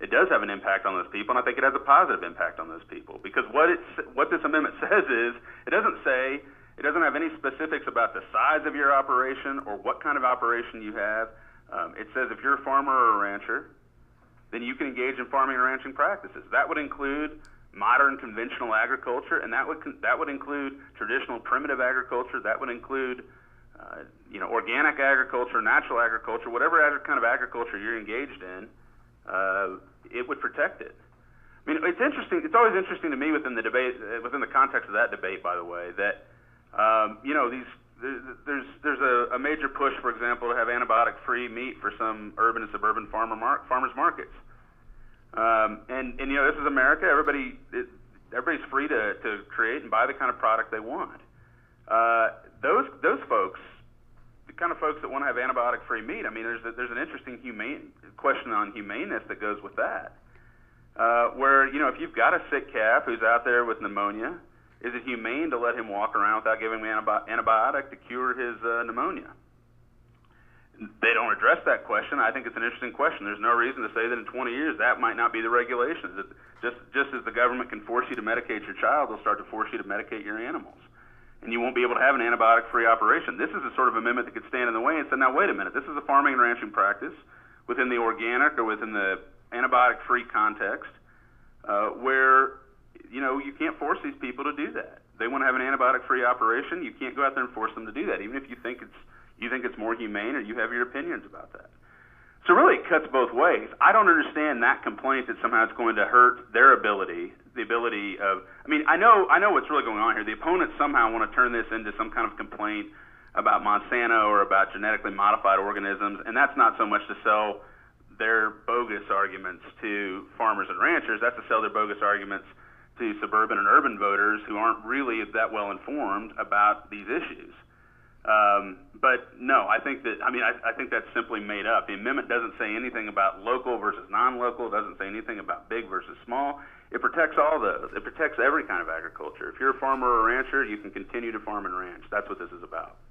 it does have an impact on those people, and I think it has a positive impact on those people. Because what this amendment says is, it doesn't have any specifics about the size of your operation or what kind of operation you have. It says if you're a farmer or a rancher, then you can engage in farming and ranching practices. That would include modern conventional agriculture, and that would include traditional primitive agriculture. That would include organic agriculture, natural agriculture, whatever kind of agriculture you're engaged in. It would protect it. I mean, it's interesting. It's always interesting to me within the debate, within the context of that debate, by the way, that there's a major push, for example, to have antibiotic-free meat for some urban and suburban farmers markets. And this is America. Everybody's free to create and buy the kind of product they want. Those folks, the kind of folks that want to have antibiotic-free meat, I mean, there's an interesting question on humaneness that goes with that. Where if you've got a sick calf who's out there with pneumonia, is it humane to let him walk around without giving him an antibiotic to cure his pneumonia? They don't address that question. I think it's an interesting question. There's no reason to say that in 20 years that might not be the regulations. Just as the government can force you to medicate your child, they'll start to force you to medicate your animals. And you won't be able to have an antibiotic-free operation. This is a sort of amendment that could stand in the way and say, now, wait a minute, this is a farming and ranching practice within the organic or within the antibiotic-free context where, you can't force these people to do that. They want to have an antibiotic-free operation. You can't go out there and force them to do that, even if you think it's more humane or you have your opinions about that. So really it cuts both ways. I don't understand that complaint that somehow it's going to hurt their ability, the ability of, I know what's really going on here. The opponents somehow want to turn this into some kind of complaint about Monsanto or about genetically modified organisms, and that's not so much to sell their bogus arguments to farmers and ranchers. That's to sell their bogus arguments to suburban and urban voters who aren't really that well informed about these issues. But no, I think that's simply made up. The amendment doesn't say anything about local versus non-local. It doesn't say anything about big versus small. It protects all those. It protects every kind of agriculture. If you're a farmer or a rancher, you can continue to farm and ranch. That's what this is about.